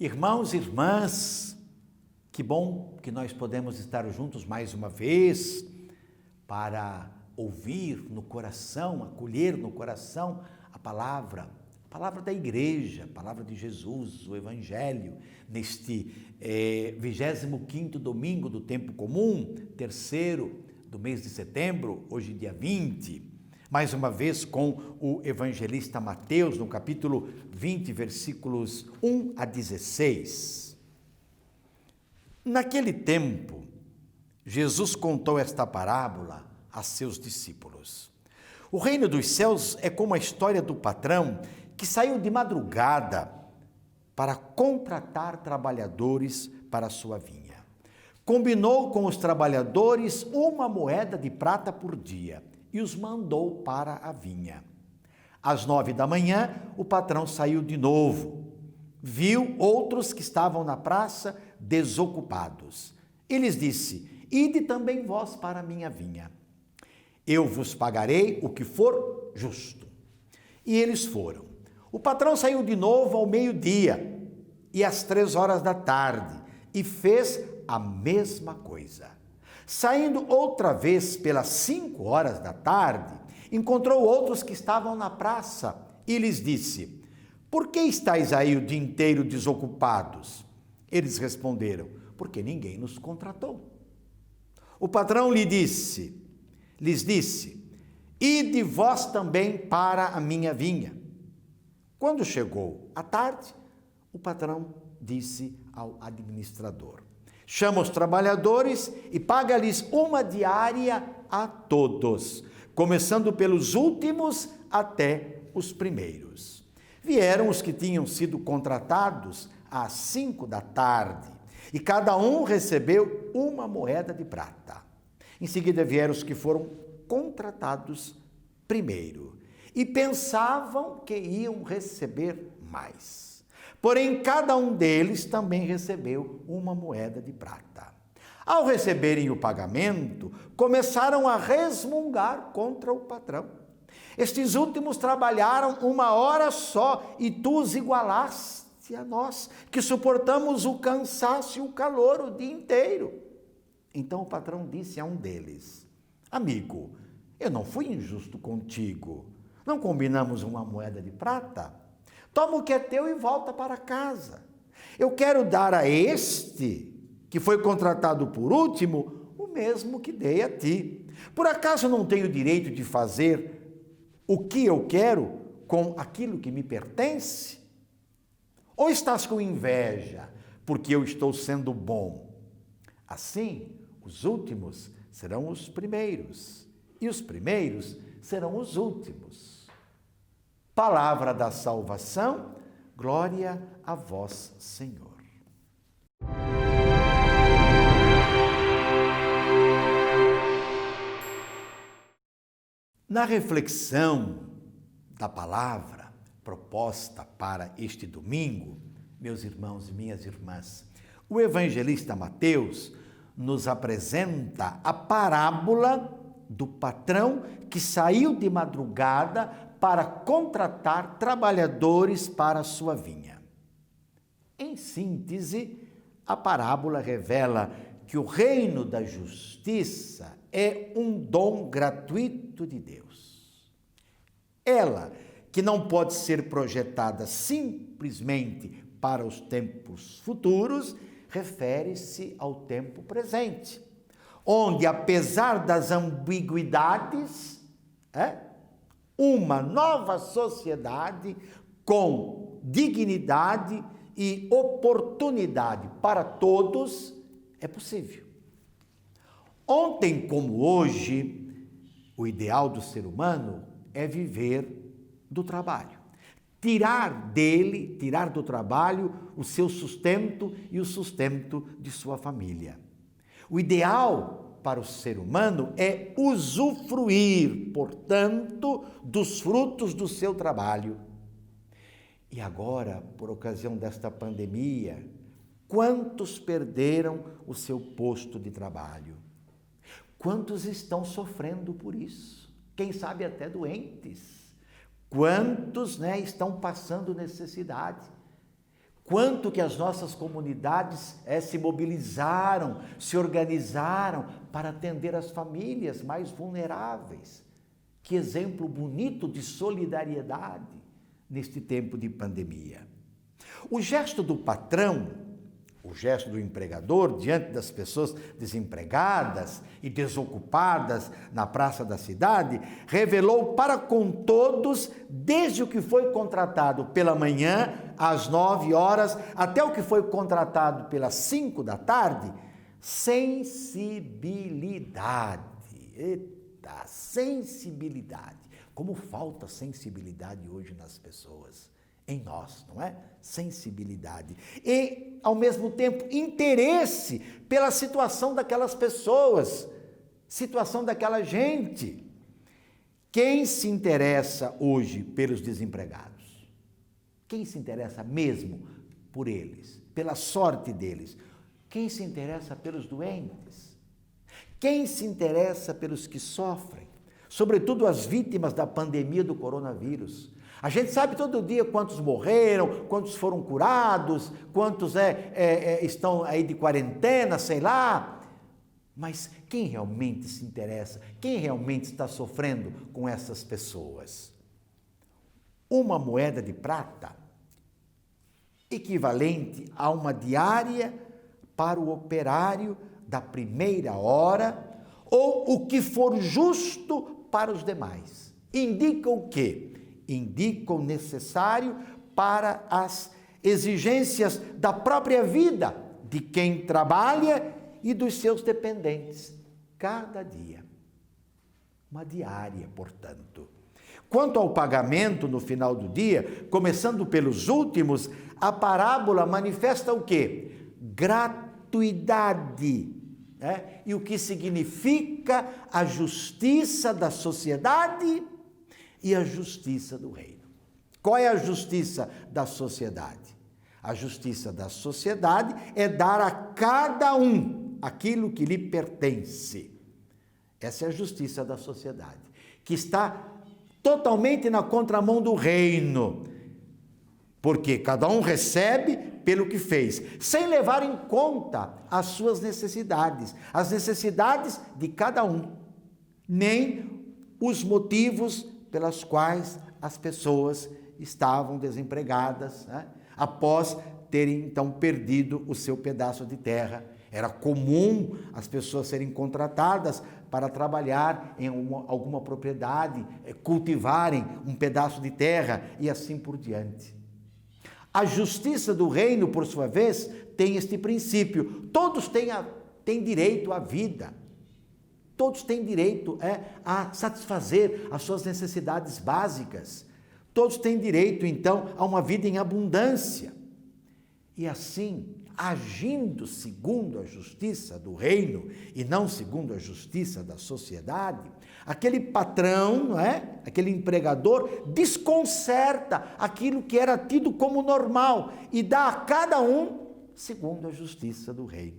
Irmãos e irmãs, que bom que nós podemos estar juntos mais uma vez para ouvir no coração, acolher no coração a palavra da igreja, a palavra de Jesus, o Evangelho, neste 25º domingo do tempo comum, terceiro do mês de setembro, hoje dia 20, mais uma vez com o evangelista Mateus, no capítulo 20, versículos 1 a 16. Naquele tempo, Jesus contou esta parábola a seus discípulos. O reino dos céus é como a história do patrão que saiu de madrugada para contratar trabalhadores para a sua vinha. Combinou com os trabalhadores 1 moeda de prata por dia e os mandou para a vinha. Às 9 da manhã, o patrão saiu de novo. Viu outros que estavam na praça desocupados. E lhes disse: Ide também vós para a minha vinha. Eu vos pagarei o que for justo. E eles foram. O patrão saiu de novo ao meio-dia e às 3 horas da tarde e fez a mesma coisa. Saindo outra vez pelas 5 horas da tarde, encontrou outros que estavam na praça e lhes disse: Por que estáis aí o dia inteiro desocupados? Eles responderam: Porque ninguém nos contratou. O patrão lhes disse: Ide vós também para a minha vinha. Quando chegou a tarde, o patrão disse ao administrador: Chama os trabalhadores e paga-lhes uma diária a todos, começando pelos últimos até os primeiros. Vieram os que tinham sido contratados às 5 da tarde, e cada um recebeu 1 moeda de prata. Em seguida vieram os que foram contratados primeiro, e pensavam que iam receber mais. Porém, cada um deles também recebeu 1 moeda de prata. Ao receberem o pagamento, começaram a resmungar contra o patrão. Estes últimos trabalharam 1 hora só e tu os igualaste a nós, que suportamos o cansaço e o calor o dia inteiro. Então o patrão disse a um deles: Amigo, eu não fui injusto contigo. Não combinamos 1 moeda de prata? Toma o que é teu e volta para casa. Eu quero dar a este, que foi contratado por último, o mesmo que dei a ti. Por acaso não tenho direito de fazer o que eu quero com aquilo que me pertence? Ou estás com inveja, porque eu estou sendo bom? Assim, os últimos serão os primeiros, e os primeiros serão os últimos. Palavra da salvação, glória a vós, Senhor. Na reflexão da palavra proposta para este domingo, meus irmãos e minhas irmãs, o evangelista Mateus nos apresenta a parábola do patrão que saiu de madrugada para contratar trabalhadores para a sua vinha. Em síntese, a parábola revela que o reino da justiça é um dom gratuito de Deus. Ela, que não pode ser projetada simplesmente para os tempos futuros, refere-se ao tempo presente, onde, apesar das ambiguidades, uma nova sociedade com dignidade e oportunidade para todos é possível. Ontem como hoje, o ideal do ser humano é viver do trabalho. Tirar do trabalho o seu sustento e o sustento de sua família. O ideal para o ser humano é usufruir, portanto, dos frutos do seu trabalho. E agora, por ocasião desta pandemia, quantos perderam o seu posto de trabalho? Quantos estão sofrendo por isso? Quem sabe até doentes? Quantos estão passando necessidade? quanto que as nossas comunidades se mobilizaram, se organizaram para atender as famílias mais vulneráveis. Que exemplo bonito de solidariedade neste tempo de pandemia. O gesto do patrão, o gesto do empregador diante das pessoas desempregadas e desocupadas na praça da cidade, revelou para com todos, desde o que foi contratado pela manhã, às 9 horas, até o que foi contratado pelas 5 da tarde, sensibilidade. Eita, sensibilidade. Como falta sensibilidade hoje nas pessoas. Em nós, não é? Sensibilidade. E, ao mesmo tempo, interesse pela situação daquelas pessoas, situação daquela gente. Quem se interessa hoje pelos desempregados? Quem se interessa mesmo por eles, pela sorte deles? Quem se interessa pelos doentes? Quem se interessa pelos que sofrem? Sobretudo as vítimas da pandemia do coronavírus. A gente sabe todo dia quantos morreram, quantos foram curados, quantos estão aí de quarentena, sei lá. Mas quem realmente se interessa? Quem realmente está sofrendo com essas pessoas? Uma moeda de prata, equivalente a uma diária para o operário da primeira hora, ou o que for justo para os demais. Indica o quê? Indica o necessário para as exigências da própria vida de quem trabalha e dos seus dependentes, cada dia. Uma diária, portanto. Quanto ao pagamento no final do dia, começando pelos últimos, a parábola manifesta o quê? Gratuidade. E o que significa a justiça da sociedade e a justiça do reino. Qual é a justiça da sociedade? A justiça da sociedade é dar a cada um aquilo que lhe pertence. Essa é a justiça da sociedade, que está totalmente na contramão do reino, porque cada um recebe pelo que fez, sem levar em conta as suas necessidades, as necessidades de cada um, nem os motivos pelas quais as pessoas estavam desempregadas, após terem então perdido o seu pedaço de terra. Era comum as pessoas serem contratadas para trabalhar em alguma propriedade, cultivarem um pedaço de terra e assim por diante. A justiça do reino, por sua vez, tem este princípio. Todos têm direito à vida. Todos têm direito a satisfazer as suas necessidades básicas. Todos têm direito, então, a uma vida em abundância. E assim, agindo segundo a justiça do reino e não segundo a justiça da sociedade, aquele patrão, aquele empregador, desconcerta aquilo que era tido como normal e dá a cada um segundo a justiça do reino.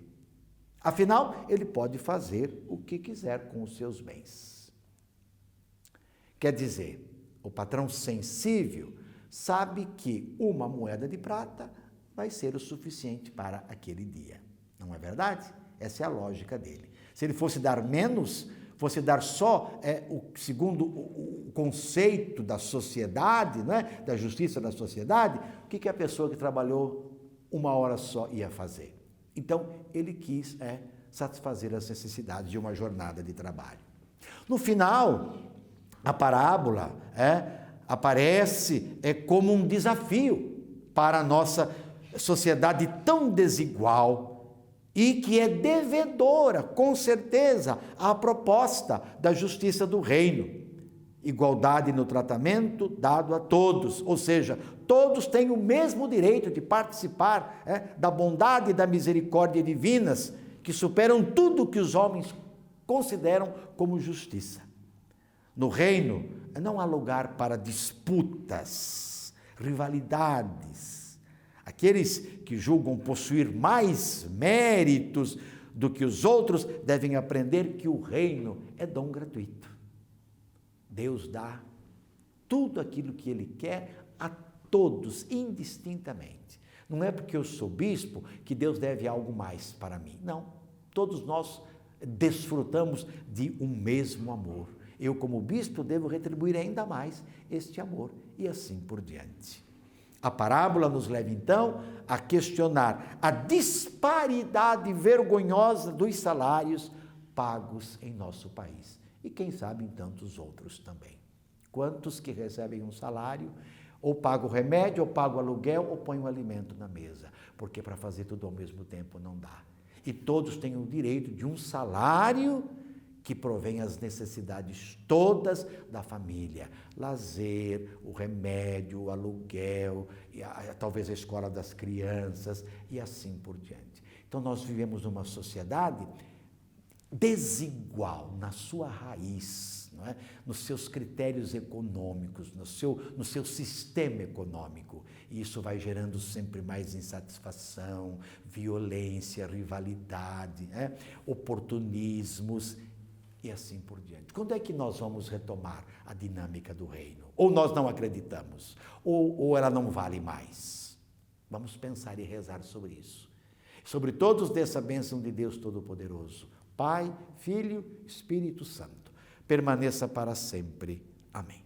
Afinal, ele pode fazer o que quiser com os seus bens. Quer dizer, o patrão sensível sabe que uma moeda de prata vai ser o suficiente para aquele dia. Não é verdade? Essa é a lógica dele. Se ele fosse dar menos, fosse dar só segundo o conceito da sociedade, da justiça da sociedade, o que a pessoa que trabalhou 1 hora só ia fazer? Então, ele quis satisfazer as necessidades de uma jornada de trabalho. No final, a parábola aparece como um desafio para a nossa sociedade tão desigual e que é devedora, com certeza, à proposta da justiça do reino. Igualdade no tratamento dado a todos, ou seja, todos têm o mesmo direito de participar da bondade e da misericórdia divinas, que superam tudo que os homens consideram como justiça. No reino, não há lugar para disputas, rivalidades. Aqueles que julgam possuir mais méritos do que os outros devem aprender que o reino é dom gratuito. Deus dá tudo aquilo que Ele quer a todos, indistintamente. Não é porque eu sou bispo que Deus deve algo mais para mim. Não. Todos nós desfrutamos de um mesmo amor. Eu, como bispo, devo retribuir ainda mais este amor e assim por diante. A parábola nos leva, então, a questionar a disparidade vergonhosa dos salários pagos em nosso país. E quem sabe em tantos outros também. Quantos que recebem um salário, ou pagam o remédio, ou pagam o aluguel, ou põem o alimento na mesa, porque para fazer tudo ao mesmo tempo não dá. E todos têm o direito de um salário que provém as necessidades todas da família. Lazer, o remédio, o aluguel, talvez a escola das crianças e assim por diante. Então nós vivemos numa sociedade desigual na sua raiz, não é? Nos seus critérios econômicos, no seu sistema econômico. E isso vai gerando sempre mais insatisfação, violência, rivalidade, oportunismos e assim por diante. Quando é que nós vamos retomar a dinâmica do reino? Ou nós não acreditamos? Ou ela não vale mais? Vamos pensar e rezar sobre isso. Sobre todos dessa bênção de Deus Todo-Poderoso, Pai, Filho, Espírito Santo, permaneça para sempre. Amém.